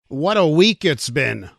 What a week it's been.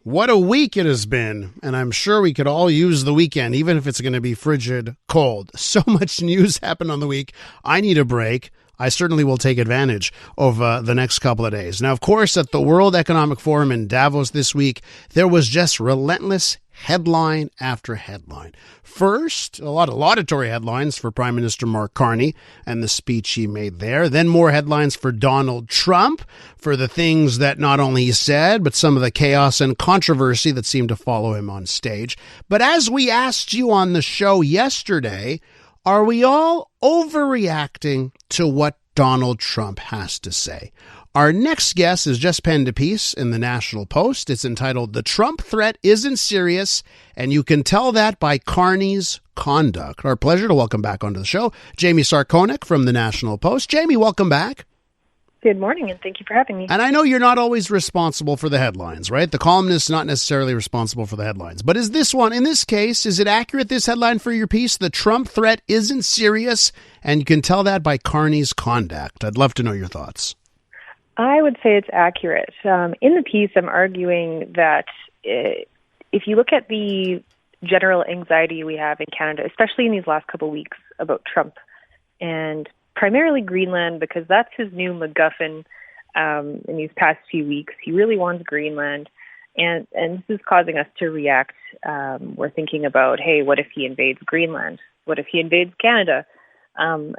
What a week it has been. And I'm sure we could all use the weekend, even if it's going to be frigid cold. So much news happened on the week. I need a break. I certainly will take advantage of the next couple of days. Now, of course, at the World Economic Forum in Davos this week, there was just relentless headline after headline. First, a lot of laudatory headlines for Prime Minister Mark Carney and the speech he made there. Then more headlines for Donald Trump for the things that not only he said, but some of the chaos and controversy that seemed to follow him on stage. But as we asked you on the show yesterday, are we all overreacting to what Donald Trump has to say? Our next guest has just penned a piece in the National Post. It's entitled, "The Trump Threat Isn't Serious, and You Can Tell That by Carney's Conduct." Our pleasure to welcome back onto the show Jamie Sarkonak from the National Post. Jamie, welcome back. Good morning, and thank you for having me. And I know you're not always responsible for the headlines, right? The columnist is not necessarily responsible for the headlines. But is this one, in this case, is it accurate, this headline for your piece? "The Trump Threat Isn't Serious, and You Can Tell That by Carney's Conduct." I'd love to know your thoughts. I would say it's accurate. In the piece, I'm arguing that if you look at the general anxiety we have in Canada, especially in these last couple of weeks about Trump, and primarily Greenland, because that's his new MacGuffin in these past few weeks. He really wants Greenland, and this is causing us to react. We're thinking about, hey, what if he invades Greenland? What if he invades Canada? And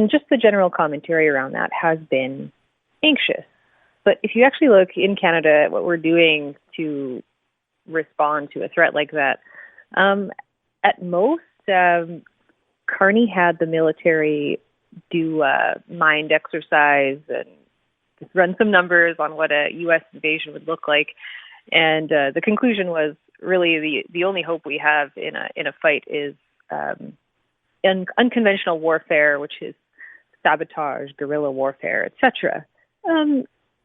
just the general commentary around that has been anxious. But if you actually look in Canada at what we're doing to respond to a threat like that, at most, Carney had the military do a mind exercise and just run some numbers on what a U.S. invasion would look like. And the conclusion was really the only hope we have in a fight is unconventional warfare, which is sabotage, guerrilla warfare, etc.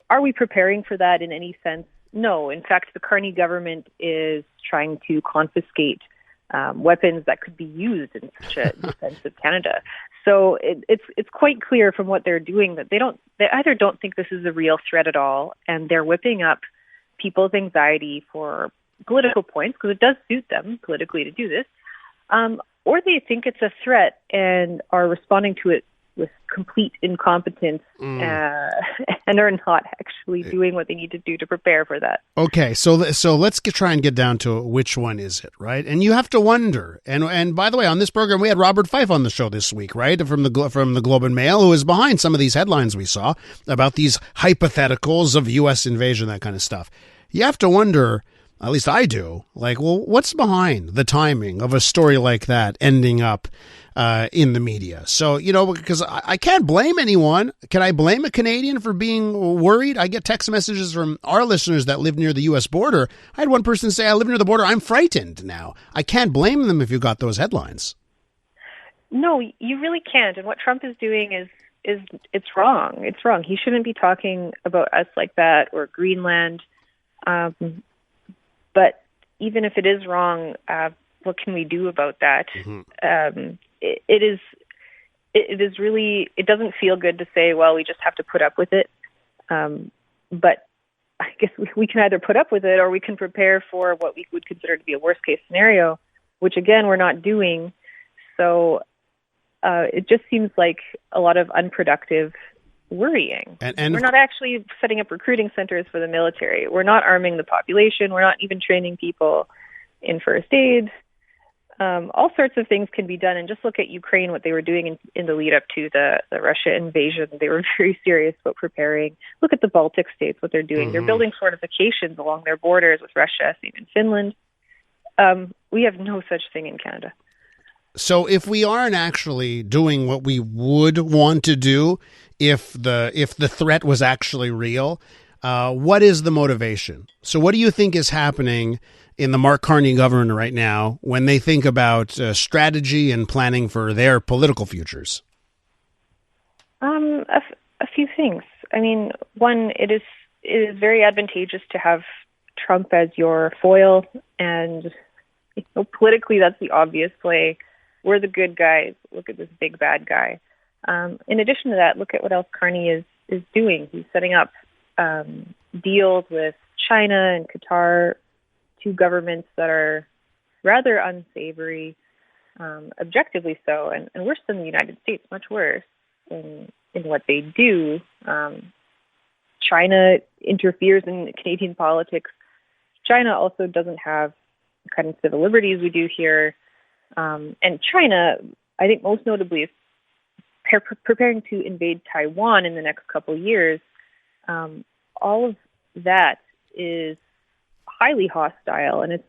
Are we preparing for that in any sense? No. In fact, the Carney government is trying to confiscate weapons that could be used in such a defense of Canada. So it's quite clear from what they're doing that they either don't think this is a real threat at all, and they're whipping up people's anxiety for political points, because it does suit them politically to do this, or they think it's a threat and are responding to it with complete incompetence and are not actually doing what they need to do to prepare for that. Okay, so let's try and get down to which one is it, right? And you have to wonder. And by the way, on this program, we had Robert Fife on the show this week, right, from the Globe and Mail, who is behind some of these headlines we saw about these hypotheticals of U.S. invasion, that kind of stuff. You have to wonder, at least I do, like, well, what's behind the timing of a story like that ending up in the media? So, because I can't blame anyone. Can I blame a Canadian for being worried? I get text messages from our listeners that live near the U.S. border. I had one person say, I live near the border. I'm frightened now. I can't blame them if you got those headlines. No, you really can't. And what Trump is doing is it's wrong. It's wrong. He shouldn't be talking about us like that or Greenland. But even if it is wrong, what can we do about that? Mm-hmm. It is really, it doesn't feel good to say, well, we just have to put up with it. But I guess we can either put up with it or we can prepare for what we would consider to be a worst case scenario, which again, we're not doing. So it just seems like a lot of unproductive worrying. And we're not actually setting up recruiting centers for the military. We're not arming the population. We're not even training people in first aid. All sorts of things can be done. And just look at Ukraine, what they were doing in the lead up to the Russia invasion. They were very serious about preparing. Look at the Baltic states, what they're doing. Mm-hmm. They're building fortifications along their borders with Russia, same in Finland. We have no such thing in Canada. So if we aren't actually doing what we would want to do, if the threat was actually real, what is the motivation? So what do you think is happening in the Mark Carney government right now when they think about strategy and planning for their political futures? A few things. I mean, one, it is very advantageous to have Trump as your foil, and politically that's the obvious play. We're the good guys. Look at this big bad guy. In addition to that, look at what else Carney is doing. He's setting up deals with China and Qatar, two governments that are rather unsavory, objectively so, and worse than the United States, much worse in what they do. China interferes in Canadian politics. China also doesn't have the kind of civil liberties we do here. And China, I think most notably, is preparing to invade Taiwan in the next couple of years. All of that is highly hostile, and it's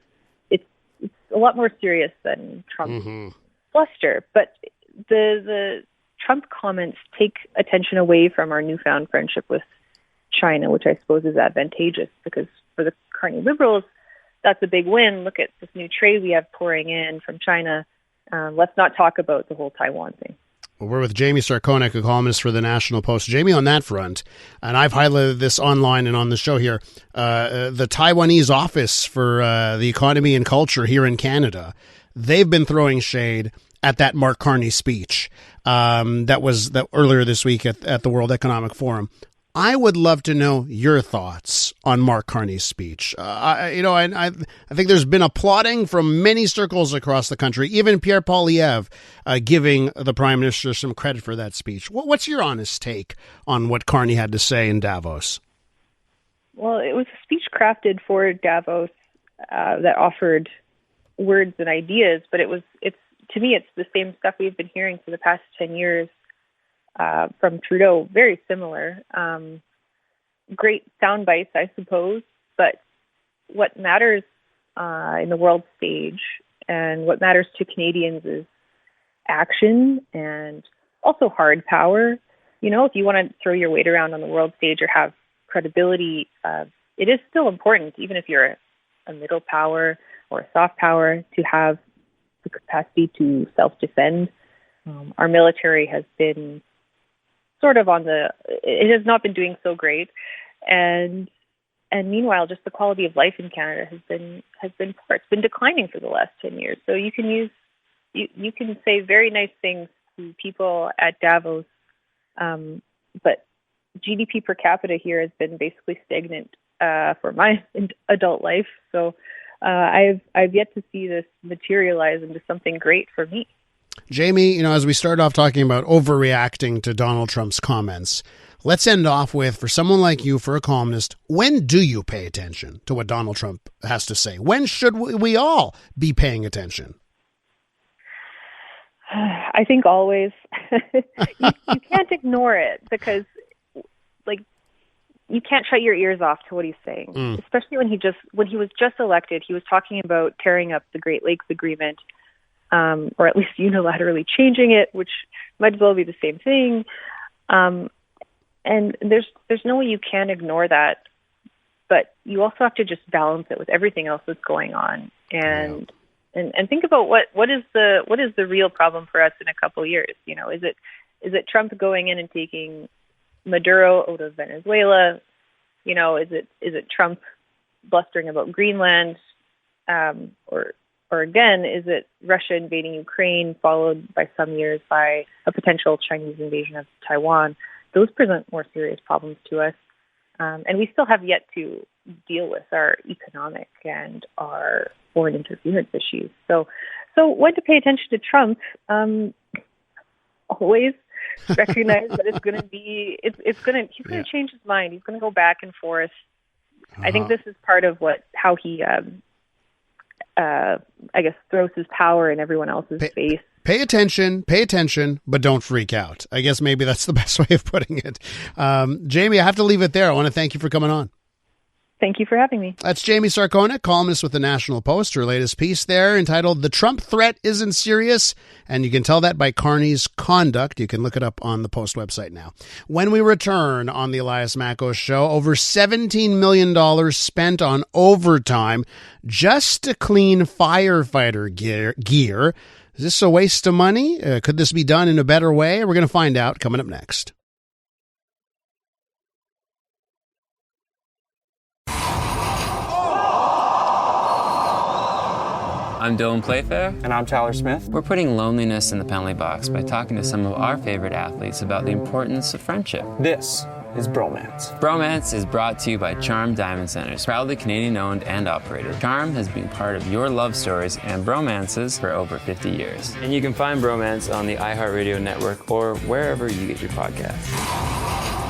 a lot more serious than Trump's bluster. But the Trump comments take attention away from our newfound friendship with China, which I suppose is advantageous because for the Carney Liberals, that's a big win. Look at this new trade we have pouring in from China. Let's not talk about the whole Taiwan thing. Well, we're with Jamie Sarkonak, a columnist for the National Post. Jamie, on that front, and I've highlighted this online and on the show here, the Taiwanese Office for the Economy and Culture here in Canada, they've been throwing shade at that Mark Carney speech that was earlier this week at the World Economic Forum. I would love to know your thoughts on Mark Carney's speech. I think there's been applauding from many circles across the country, even Pierre Poilievre giving the Prime Minister some credit for that speech. What's your honest take on what Carney had to say in Davos? Well, it was a speech crafted for Davos that offered words and ideas, but to me, it's the same stuff we've been hearing for the past 10 years. From Trudeau, very similar. Great sound bites, I suppose, but what matters in the world stage and what matters to Canadians is action and also hard power. You know, if you want to throw your weight around on the world stage or have credibility, it is still important, even if you're a middle power or a soft power, to have the capacity to self-defend. Our military has been sort of it has not been doing so great, and meanwhile, just the quality of life in Canada has been poor. It's been declining for the last 10 years. So you can say very nice things to people at Davos, but GDP per capita here has been basically stagnant for my adult life. So I've yet to see this materialize into something great for me. Jamie, as we start off talking about overreacting to Donald Trump's comments, let's end off with, for someone like you, for a columnist, when do you pay attention to what Donald Trump has to say? When should we all be paying attention? I think always. You can't ignore it because, you can't shut your ears off to what he's saying, especially when he was just elected. He was talking about tearing up the Great Lakes Agreement. Or at least unilaterally changing it, which might as well be the same thing. And there's no way you can ignore that, but you also have to just balance it with everything else that's going on, and think about what is the real problem for us in a couple of years. Is it Trump going in and taking Maduro out of Venezuela? Is it Trump blustering about Greenland, or again, is it Russia invading Ukraine, followed by some years by a potential Chinese invasion of Taiwan? Those present more serious problems to us. And we still have yet to deal with our economic and our foreign interference issues. So when to pay attention to Trump, always recognize that he's going to change his mind. He's going to go back and forth. I think this is part of how he throws his power in everyone else's face. Pay attention, but don't freak out. I guess maybe that's the best way of putting it. Jamie, I have to leave it there. I want to thank you for coming on. Thank you for having me. That's Jamie Sarkonak, columnist with the National Post. Her latest piece there entitled "The Trump Threat Isn't Serious," and you can tell that by Carney's conduct. You can look it up on the Post website now. When we return on the Elias Mackos Show, over $17 million spent on overtime just to clean firefighter gear. Is this a waste of money? Could this be done in a better way? We're going to find out coming up next. I'm Dylan Playfair. And I'm Tyler Smith. We're putting loneliness in the penalty box by talking to some of our favorite athletes about the importance of friendship. This is bromance. Bromance is brought to you by Charm Diamond Centers, proudly Canadian owned and operated. Charm has been part of your love stories and bromances for over 50 years. And you can find Bromance on the iHeartRadio network or wherever you get your podcasts.